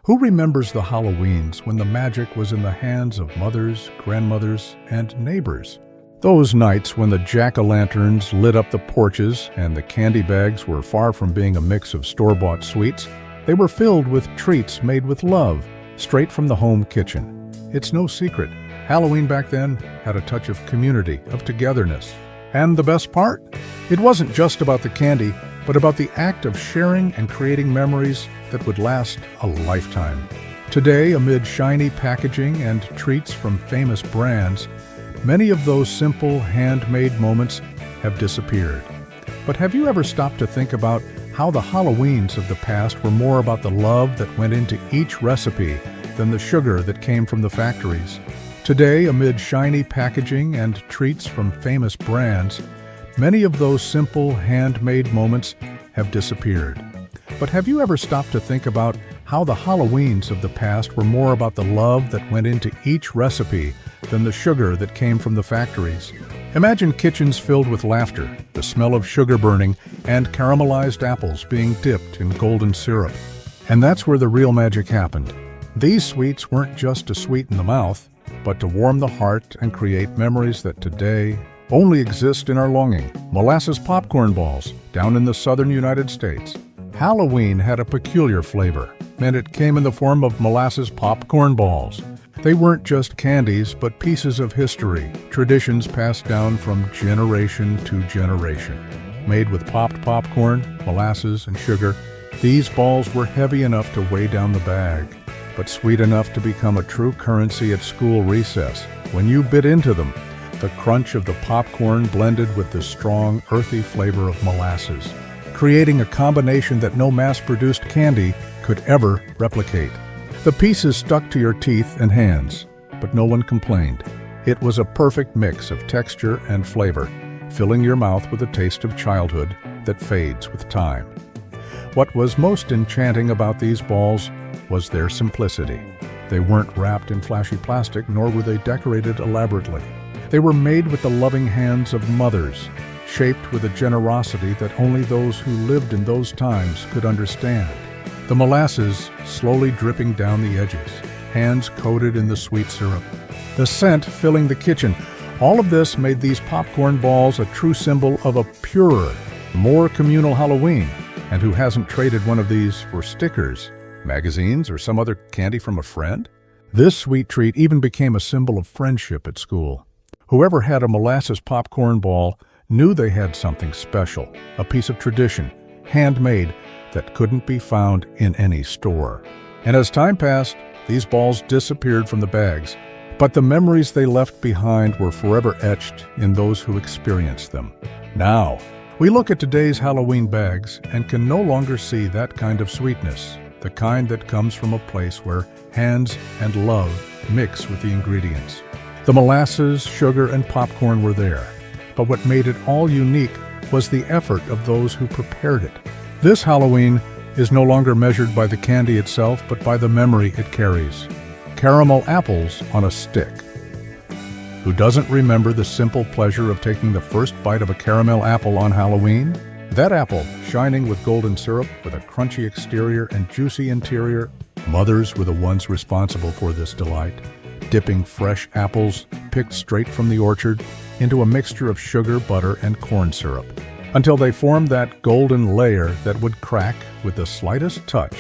Who remembers the Halloweens when the magic was in the hands of mothers, grandmothers, and neighbors? Those nights when the jack-o'-lanterns lit up the porches and the candy bags were far from being a mix of store-bought sweets, they were filled with treats made with love, straight from the home kitchen. It's no secret, Halloween back then had a touch of community, of togetherness. And the best part? It wasn't just about the candy, but about the act of sharing and creating memories that would last a lifetime. Today, amid shiny packaging and treats from famous brands, many of those simple, handmade moments have disappeared. But have you ever stopped to think about how the Halloweens of the past were more about the love that went into each recipe than the sugar that came from the factories? Today, amid shiny packaging and treats from famous brands, many of those simple, handmade moments have disappeared. But have you ever stopped to think about how the Halloweens of the past were more about the love that went into each recipe than the sugar that came from the factories? Imagine kitchens filled with laughter, the smell of sugar burning, and caramelized apples being dipped in golden syrup. And that's where the real magic happened. These sweets weren't just to sweeten the mouth, but to warm the heart and create memories that today only exist in our longing. Molasses popcorn balls, down in the southern United States. Halloween had a peculiar flavor, and it came in the form of molasses popcorn balls. They weren't just candies, but pieces of history, traditions passed down from generation to generation. Made with popped popcorn, molasses, and sugar, these balls were heavy enough to weigh down the bag, but sweet enough to become a true currency at school recess. When you bit into them, the crunch of the popcorn blended with the strong, earthy flavor of molasses, creating a combination that no mass-produced candy could ever replicate. The pieces stuck to your teeth and hands, but no one complained. It was a perfect mix of texture and flavor, filling your mouth with a taste of childhood that fades with time. What was most enchanting about these balls was their simplicity. They weren't wrapped in flashy plastic, nor were they decorated elaborately. They were made with the loving hands of mothers, shaped with a generosity that only those who lived in those times could understand. The molasses slowly dripping down the edges, hands coated in the sweet syrup, the scent filling the kitchen. All of this made these popcorn balls a true symbol of a purer, more communal Halloween. And who hasn't traded one of these for stickers, magazines, or some other candy from a friend? This sweet treat even became a symbol of friendship at school. Whoever had a molasses popcorn ball knew they had something special, a piece of tradition, handmade, that couldn't be found in any store. And as time passed, these balls disappeared from the bags, but the memories they left behind were forever etched in those who experienced them. Now, we look at today's Halloween bags and can no longer see that kind of sweetness, the kind that comes from a place where hands and love mix with the ingredients. The molasses, sugar, and popcorn were there, but what made it all unique was the effort of those who prepared it. This Halloween is no longer measured by the candy itself, but by the memory it carries. Caramel apples on a stick. Who doesn't remember the simple pleasure of taking the first bite of a caramel apple on Halloween? That apple, shining with golden syrup, with a crunchy exterior and juicy interior. Mothers were the ones responsible for this delight, dipping fresh apples, picked straight from the orchard, into a mixture of sugar, butter, and corn syrup, until they formed that golden layer that would crack with the slightest touch.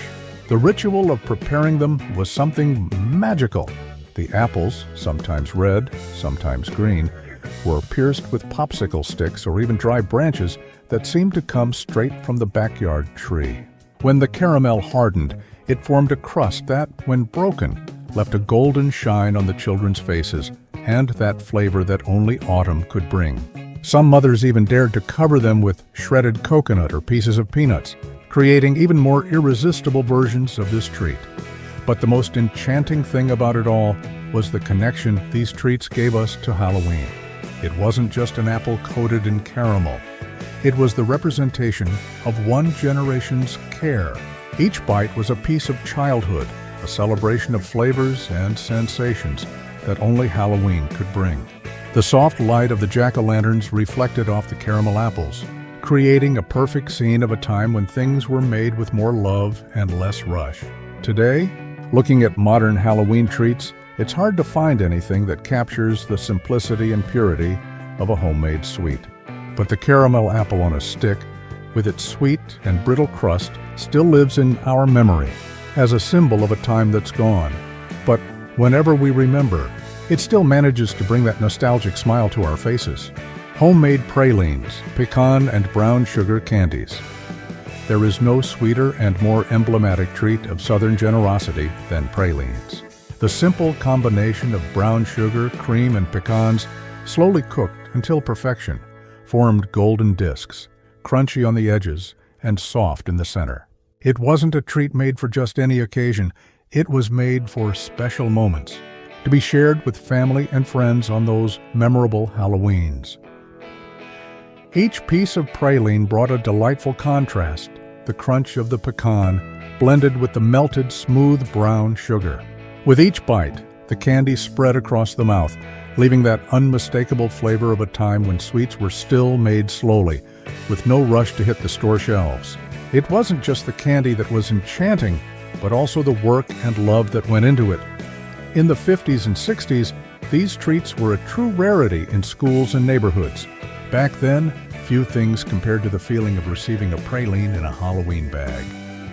The ritual of preparing them was something magical. The apples, sometimes red, sometimes green, were pierced with popsicle sticks or even dry branches that seemed to come straight from the backyard tree. When the caramel hardened, it formed a crust that, when broken, left a golden shine on the children's faces and that flavor that only autumn could bring. Some mothers even dared to cover them with shredded coconut or pieces of peanuts, creating even more irresistible versions of this treat. But the most enchanting thing about it all was the connection these treats gave us to Halloween. It wasn't just an apple coated in caramel. It was the representation of one generation's care. Each bite was a piece of childhood, a celebration of flavors and sensations that only Halloween could bring. The soft light of the jack-o'-lanterns reflected off the caramel apples, creating a perfect scene of a time when things were made with more love and less rush. Today, Looking at modern Halloween treats, it's hard to find anything that captures the simplicity and purity of a homemade sweet. But the caramel apple on a stick, with its sweet and brittle crust, still lives in our memory as a symbol of a time that's gone. But whenever we remember, it still manages to bring that nostalgic smile to our faces. Homemade pralines, pecan and brown sugar candies. There is no sweeter and more emblematic treat of Southern generosity than pralines. The simple combination of brown sugar, cream, and pecans, slowly cooked until perfection, formed golden discs, crunchy on the edges and soft in the center. It wasn't a treat made for just any occasion. It was made for special moments, to be shared with family and friends on those memorable Halloweens. Each piece of praline brought a delightful contrast, the crunch of the pecan blended with the melted, smooth brown sugar. With each bite, the candy spread across the mouth, leaving that unmistakable flavor of a time when sweets were still made slowly, with no rush to hit the store shelves. It wasn't just the candy that was enchanting, but also the work and love that went into it. In the 50s and 60s, these treats were a true rarity in schools and neighborhoods. Back then, few things compared to the feeling of receiving a praline in a Halloween bag.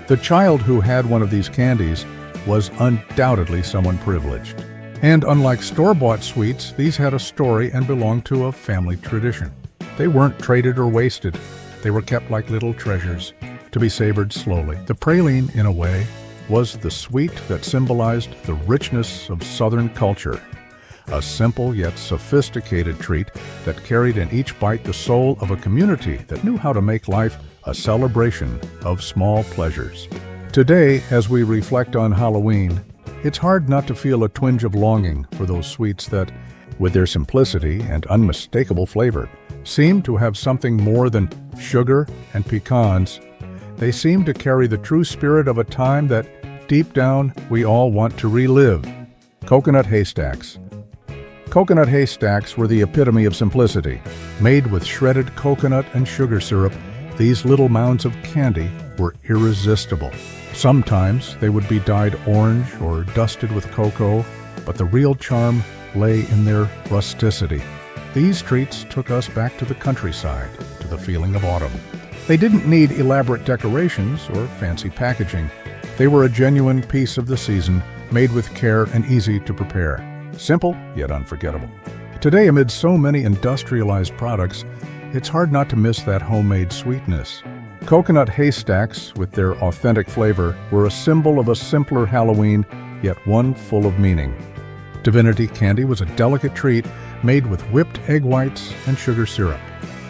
The child who had one of these candies was undoubtedly someone privileged. And unlike store-bought sweets, these had a story and belonged to a family tradition. They weren't traded or wasted. They were kept like little treasures, to be savored slowly. The praline, in a way, was the sweet that symbolized the richness of Southern culture. A simple yet sophisticated treat that carried in each bite the soul of a community that knew how to make life a celebration of small pleasures. Today, as we reflect on Halloween, it's hard not to feel a twinge of longing for those sweets that, with their simplicity and unmistakable flavor, seem to have something more than sugar and pecans. They seem to carry the true spirit of a time that, deep down, we all want to relive. Coconut haystacks. Coconut haystacks were the epitome of simplicity. Made with shredded coconut and sugar syrup, these little mounds of candy were irresistible. Sometimes they would be dyed orange or dusted with cocoa, but the real charm lay in their rusticity. These treats took us back to the countryside, to the feeling of autumn. They didn't need elaborate decorations or fancy packaging. They were a genuine piece of the season, made with care and easy to prepare. Simple, yet unforgettable. Today, amid so many industrialized products, it's hard not to miss that homemade sweetness. Coconut haystacks, with their authentic flavor, were a symbol of a simpler Halloween, yet one full of meaning. Divinity candy was a delicate treat made with whipped egg whites and sugar syrup.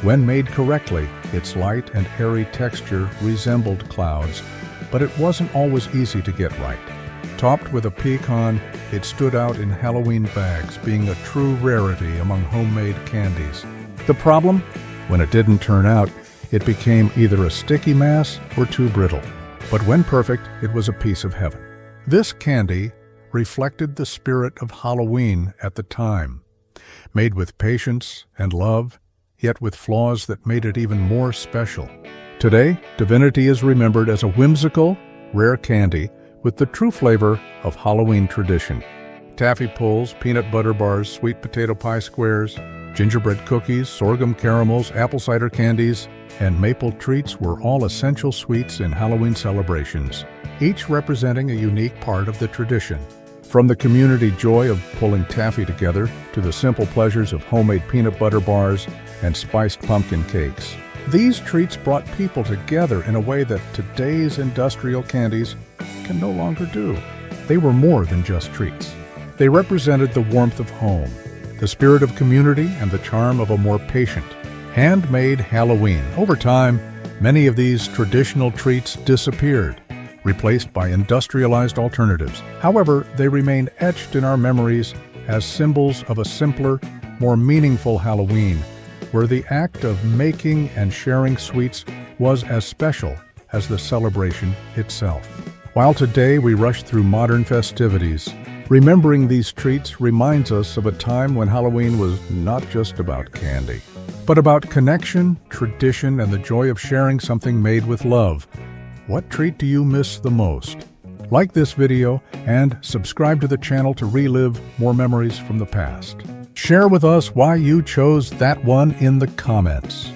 When made correctly, its light and airy texture resembled clouds, but it wasn't always easy to get right. Topped with a pecan, it stood out in Halloween bags, being a true rarity among homemade candies. The problem? When it didn't turn out, it became either a sticky mass or too brittle. But when perfect, it was a piece of heaven. This candy reflected the spirit of Halloween at the time, made with patience and love, yet with flaws that made it even more special. Today, Divinity is remembered as a whimsical, rare candy with the true flavor of Halloween tradition. Taffy pulls, peanut butter bars, sweet potato pie squares, gingerbread cookies, sorghum caramels, apple cider candies, and maple treats were all essential sweets in Halloween celebrations, each representing a unique part of the tradition. From the community joy of pulling taffy together to the simple pleasures of homemade peanut butter bars and spiced pumpkin cakes, these treats brought people together in a way that today's industrial candies can no longer do. They were more than just treats. They represented the warmth of home, the spirit of community, and the charm of a more patient, handmade Halloween. Over time, many of these traditional treats disappeared, replaced by industrialized alternatives. However, they remain etched in our memories as symbols of a simpler, more meaningful Halloween, where the act of making and sharing sweets was as special as the celebration itself. While today we rush through modern festivities, remembering these treats reminds us of a time when Halloween was not just about candy, but about connection, tradition, and the joy of sharing something made with love. What treat do you miss the most? Like this video and subscribe to the channel to relive more memories from the past. Share with us why you chose that one in the comments.